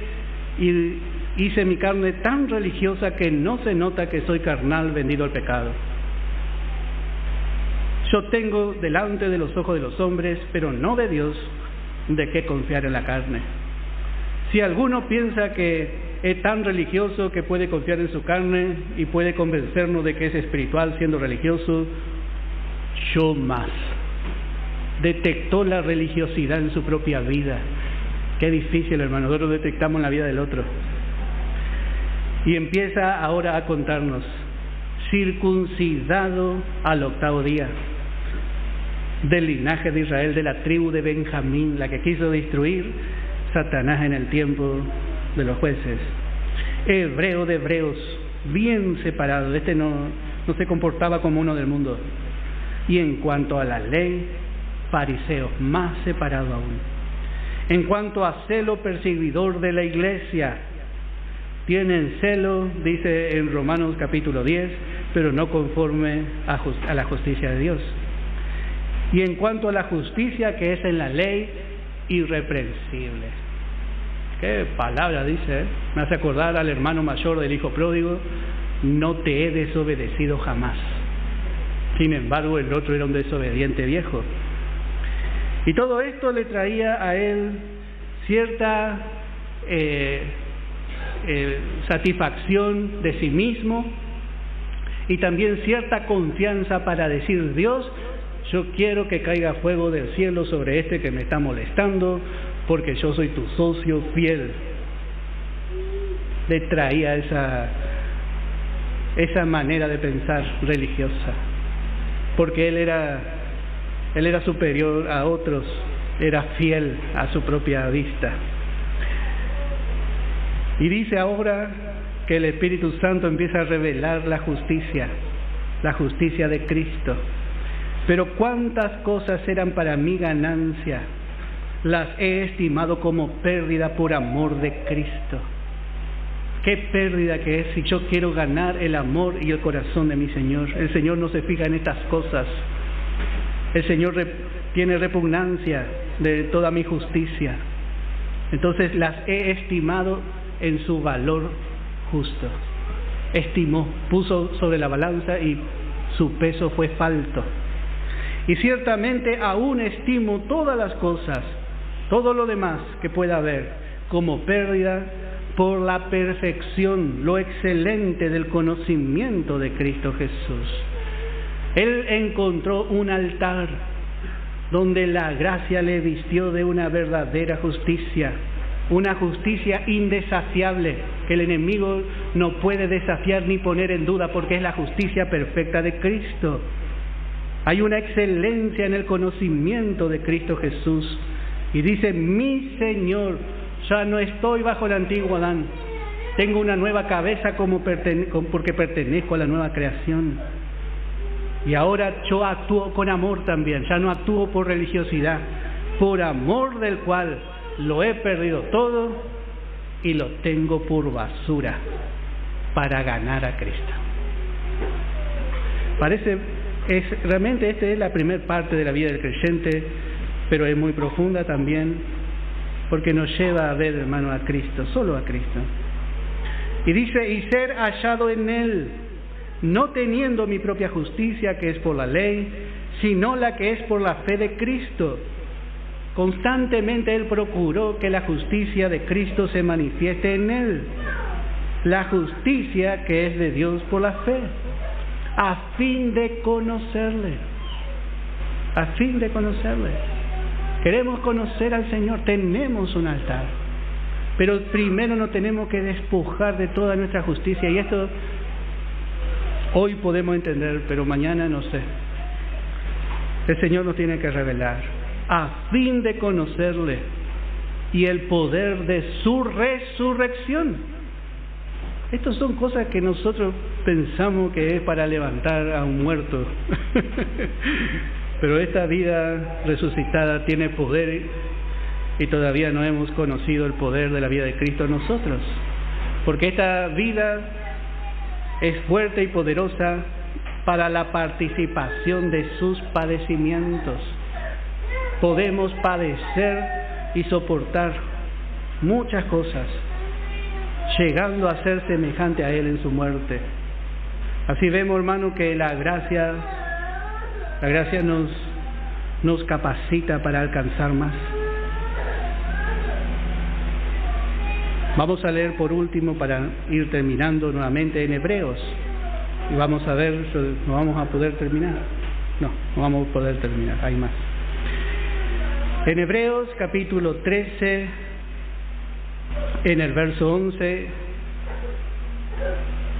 y hice mi carne tan religiosa que no se nota que soy carnal vendido al pecado. Yo tengo delante de los ojos de los hombres, pero no de Dios, de qué confiar en la carne. Si alguno piensa que es tan religioso que puede confiar en su carne y puede convencernos de que es espiritual siendo religioso, yo más. Detectó la religiosidad en su propia vida. Qué difícil, hermano, nosotros detectamos en la vida del otro. Y empieza ahora a contarnos, circuncidado al 8º día, del linaje de Israel, de la tribu de Benjamín, la que quiso destruir Satanás en el tiempo de los jueces, hebreo de hebreos, bien separado. No se comportaba como uno del mundo. Y en cuanto a la ley, fariseo, más separado aún. En cuanto a celo, perseguidor de la iglesia. Tienen celo, dice en Romanos capítulo 10, pero no conforme a la justicia de Dios. Y en cuanto a la justicia que es en la ley, irreprensible. Qué palabra dice, ¿eh? Me hace acordar al hermano mayor del hijo pródigo: no te he desobedecido jamás. Sin embargo, el otro era un desobediente viejo. Y todo esto le traía a él cierta satisfacción de sí mismo y también cierta confianza para decir: Dios, yo quiero que caiga fuego del cielo sobre este que me está molestando, porque yo soy tu socio fiel. Le traía esa manera de pensar religiosa, porque él era superior a otros, era fiel a su propia vista. Y dice ahora que el Espíritu Santo empieza a revelar la justicia de Cristo. Pero cuántas cosas eran para mi ganancia, las he estimado como pérdida por amor de Cristo. Qué pérdida que es si yo quiero ganar el amor y el corazón de mi Señor. El Señor no se fija en estas cosas. El Señor tiene repugnancia de toda mi justicia. Entonces las he estimado en su valor justo. Estimó, puso sobre la balanza y su peso fue falto. Y ciertamente aún estimo todas las cosas, todo lo demás que pueda haber, como pérdida por la perfección, lo excelente del conocimiento de Cristo Jesús. Él encontró un altar donde la gracia le vistió de una verdadera justicia, una justicia indesafiable que el enemigo no puede desafiar ni poner en duda, porque es la justicia perfecta de Cristo. Hay una excelencia en el conocimiento de Cristo Jesús. Y dice: mi Señor, ya no estoy bajo el antiguo Adán, tengo una nueva cabeza porque pertenezco a la nueva creación. Y ahora yo actúo con amor también, ya no actúo por religiosidad, por amor del cual lo he perdido todo y lo tengo por basura para ganar a Cristo. Realmente esta es la primera parte de la vida del creyente, pero es muy profunda también, porque nos lleva a ver, hermano, a Cristo, solo a Cristo. Y dice: y ser hallado en Él, no teniendo mi propia justicia, que es por la ley, sino la que es por la fe de Cristo. Constantemente Él procuró que la justicia de Cristo se manifieste en Él, la justicia que es de Dios por la fe, a fin de conocerle. A fin de conocerle. Queremos conocer al Señor, tenemos un altar, pero primero nos tenemos que despojar de toda nuestra justicia, y esto hoy podemos entender, pero mañana no sé. El Señor nos tiene que revelar, a fin de conocerle y el poder de su resurrección. Estas son cosas que nosotros pensamos que es para levantar a un muerto. Pero esta vida resucitada tiene poder, y todavía no hemos conocido el poder de la vida de Cristo en nosotros. Porque esta vida es fuerte y poderosa para la participación de sus padecimientos. Podemos padecer y soportar muchas cosas, llegando a ser semejante a Él en su muerte. Así vemos, hermano, que la gracia nos capacita para alcanzar más. Vamos a leer por último, para ir terminando nuevamente, en Hebreos. Y vamos a ver, ¿no vamos a poder terminar? No vamos a poder terminar, hay más. En Hebreos capítulo 13, en el verso 11: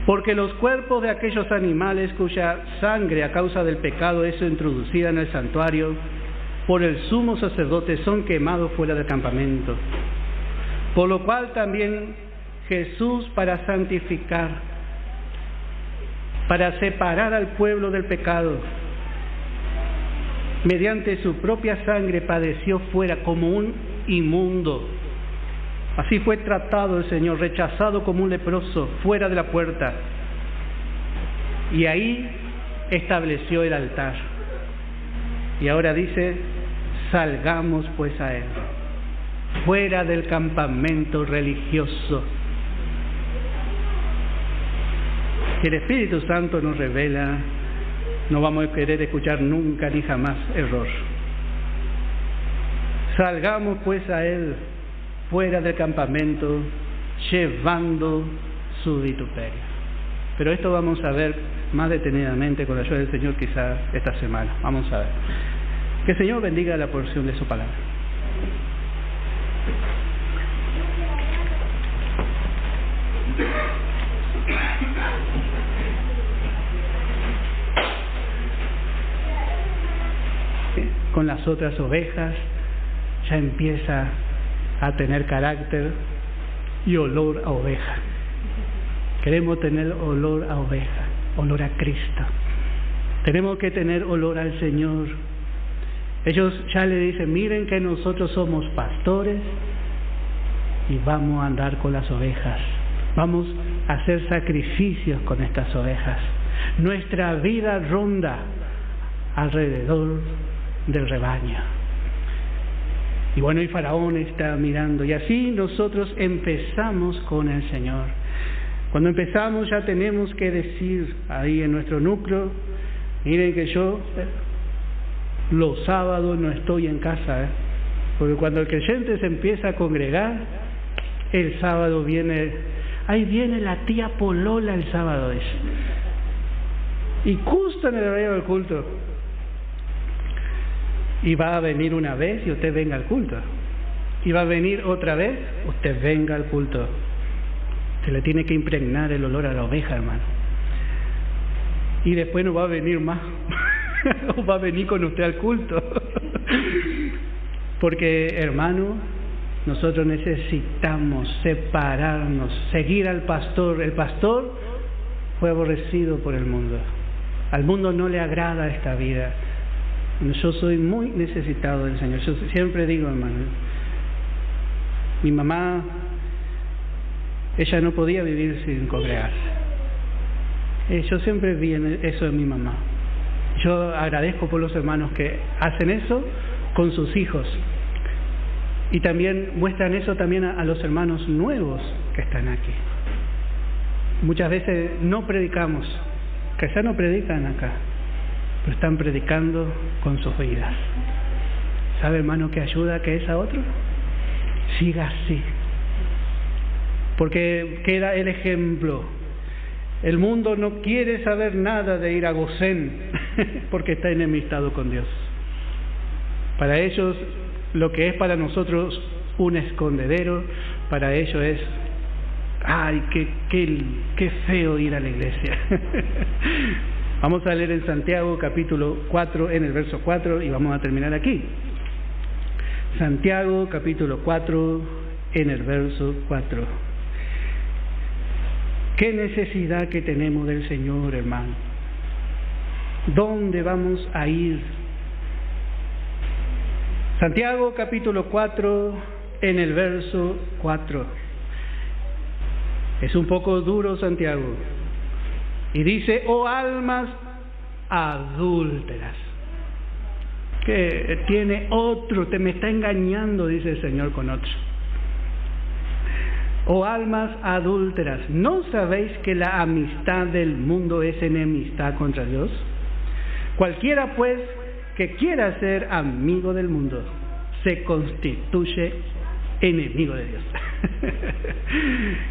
porque los cuerpos de aquellos animales cuya sangre a causa del pecado es introducida en el santuario, por el sumo sacerdote son quemados fuera del campamento. Por lo cual también Jesús, para santificar, para separar al pueblo del pecado, mediante su propia sangre padeció fuera como un inmundo. Así fue tratado el Señor, rechazado como un leproso, fuera de la puerta. Y ahí estableció el altar. Y ahora dice, salgamos pues a Él, fuera del campamento religioso. Si el Espíritu Santo nos revela, no vamos a querer escuchar nunca ni jamás error. Salgamos pues a Él, fuera del campamento, llevando su vituperio. Pero esto vamos a ver más detenidamente con la ayuda del Señor quizás esta semana. Vamos a ver. Que el Señor bendiga la porción de su palabra. Con las otras ovejas ya empieza a tener carácter y olor a oveja. Queremos tener olor a oveja, olor a Cristo. Tenemos que tener olor al Señor. Ellos ya le dicen, miren que nosotros somos pastores y vamos a andar con las ovejas. Vamos a hacer sacrificios con estas ovejas. Nuestra vida ronda alrededor del rebaño. Y bueno, y Faraón está mirando. Y así nosotros empezamos con el Señor. Cuando empezamos ya tenemos que decir ahí en nuestro núcleo, miren que yo los sábados no estoy en casa, porque cuando el creyente se empieza a congregar, el sábado viene, ahí viene la tía Polola el sábado ese. Y justo en el horario del culto. Y va a venir una vez y usted venga al culto. Y va a venir otra vez, usted venga al culto. Se le tiene que impregnar el olor a la oveja, hermano. Y después no va a venir más. O va a venir con usted al culto. Porque, hermano, nosotros necesitamos separarnos, seguir al pastor. El pastor fue aborrecido por el mundo. Al mundo no le agrada esta vida. Yo soy muy necesitado del Señor. Yo siempre digo, hermano, mi mamá, ella no podía vivir sin congregarse. Yo siempre vi eso de mi mamá. Yo agradezco por los hermanos que hacen eso con sus hijos. Y también muestran eso también a los hermanos nuevos que están aquí. Muchas veces no predicamos, quizás no predican acá, pero están predicando con sus vidas. ¿Sabe, hermano, qué ayuda que es a otro? Siga así. Porque queda el ejemplo. El mundo no quiere saber nada de ir a Gosén, porque está enemistado con Dios. Para ellos, lo que es para nosotros un escondedero, para ellos es, ¡ay, qué feo ir a la iglesia! Vamos a leer en Santiago capítulo 4, en el verso 4, y vamos a terminar aquí. Santiago capítulo 4, en el verso 4. ¿Qué necesidad que tenemos del Señor, hermano? ¿Dónde vamos a ir? Santiago capítulo 4, en el verso 4. Es un poco duro Santiago. Y dice, oh almas adúlteras. Que tiene otro, te me está engañando, dice el Señor con otro. Oh almas adúlteras, ¿no sabéis que la amistad del mundo es enemistad contra Dios? Cualquiera pues que quiera ser amigo del mundo se constituye enemigo de Dios.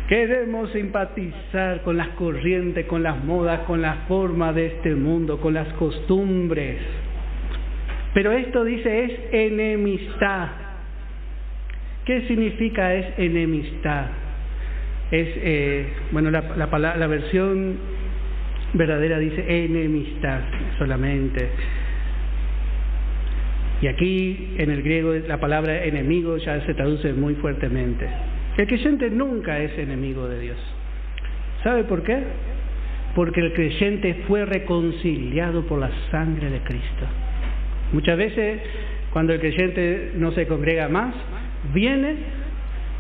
Queremos simpatizar con las corrientes, con las modas, con la forma de este mundo, con las costumbres. Pero esto dice es enemistad. ¿Qué significa es enemistad? Es, la versión verdadera dice enemistad solamente. Y aquí en el griego la palabra enemigo ya se traduce muy fuertemente. El creyente nunca es enemigo de Dios. ¿Sabe por qué? Porque el creyente fue reconciliado por la sangre de Cristo. Muchas veces, cuando el creyente no se congrega más, viene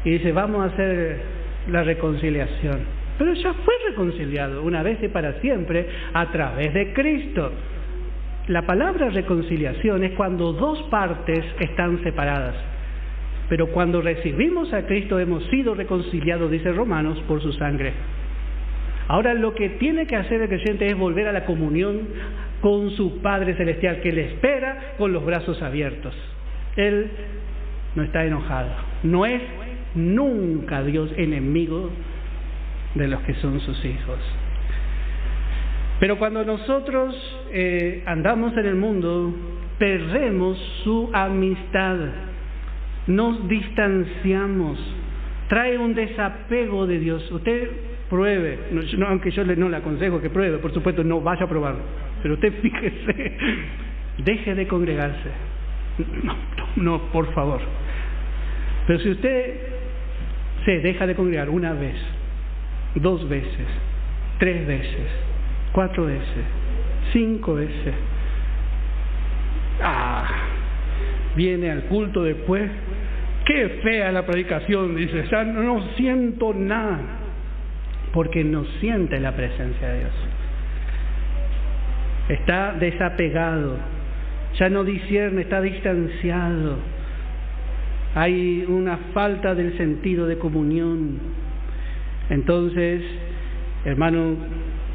y dice, vamos a hacer la reconciliación. Pero ya fue reconciliado una vez y para siempre a través de Cristo. La palabra reconciliación es cuando dos partes están separadas. Pero cuando recibimos a Cristo hemos sido reconciliados, dice Romanos, por su sangre. Ahora lo que tiene que hacer el creyente es volver a la comunión con su Padre Celestial, que le espera con los brazos abiertos. Él no está enojado. No es nunca Dios enemigo de los que son sus hijos. Pero cuando nosotros andamos en el mundo, perdemos su amistad, nos distanciamos, trae un desapego de Dios. Usted pruebe, aunque yo no le aconsejo que pruebe, por supuesto no vaya a probarlo, pero usted fíjese, deje de congregarse. No, por favor. Pero si usted se deja de congregar una vez, 2 veces, 3 veces, 4 veces, 5 veces, viene al culto después, qué fea la predicación, dice, ya no siento nada, porque no siente la presencia de Dios. Está desapegado, ya no discierne, está distanciado. Hay una falta del sentido de comunión. Entonces, hermano,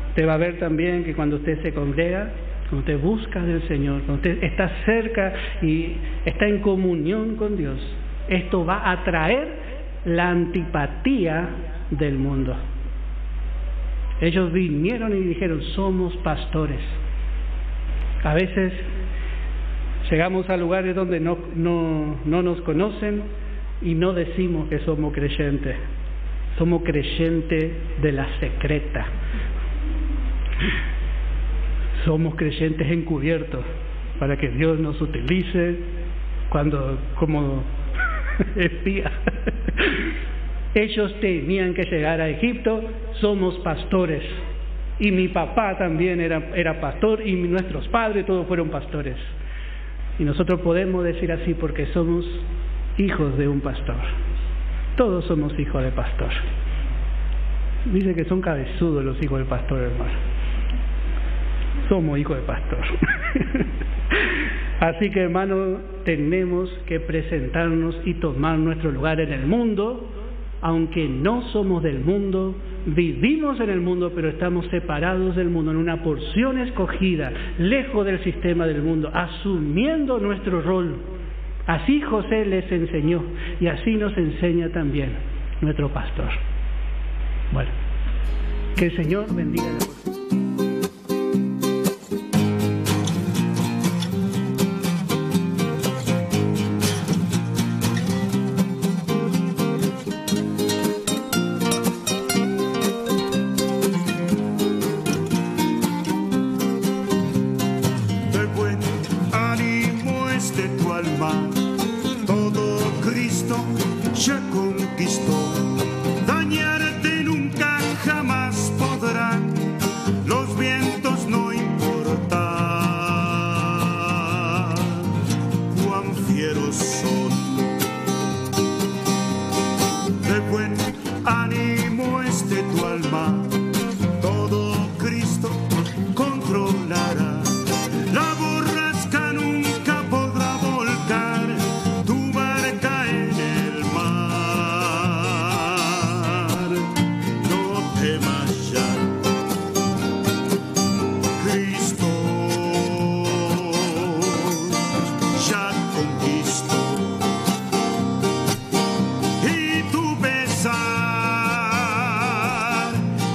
usted va a ver también que cuando usted se congrega, cuando usted busca del Señor, cuando usted está cerca y está en comunión con Dios, esto va a atraer la antipatía del mundo. Ellos vinieron y dijeron, somos pastores. A veces llegamos a lugares donde no nos conocen y no decimos que somos creyentes. Somos creyentes de la secreta. Somos creyentes encubiertos para que Dios nos utilice como espía. Ellos tenían que llegar a Egipto, somos pastores. Y mi papá también era pastor y nuestros padres todos fueron pastores. Y nosotros podemos decir así porque somos hijos de un pastor. Todos somos hijos de pastor. Dice que son cabezudos los hijos del pastor, hermano. Somos hijos de pastor. Así que, hermano, tenemos que presentarnos y tomar nuestro lugar en el mundo, aunque no somos del mundo, vivimos en el mundo, pero estamos separados del mundo, en una porción escogida, lejos del sistema del mundo, asumiendo nuestro rol. Así José les enseñó y así nos enseña también nuestro pastor. Bueno, que el Señor bendiga la voz.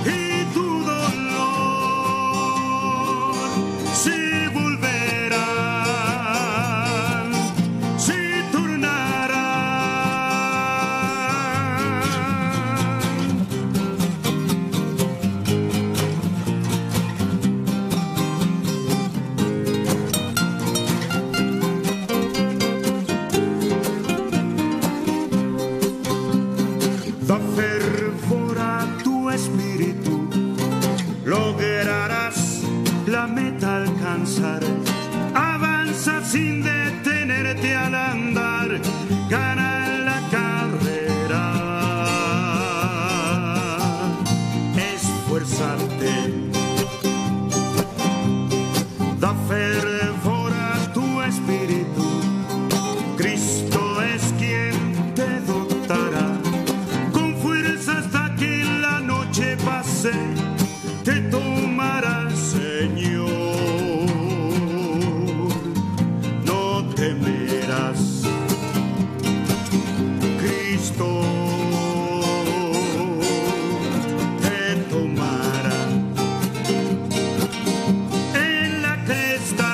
He perfora tu espíritu, lograrás la meta alcanzar. Avanza sin detenerte al andar, gana la carrera. Esfuérzate, da fervor a tu espíritu. Cristo es quien te dotará con fuerza hasta que la noche pase. Te tomará, Señor, no temerás. Cristo te tomará en la cresta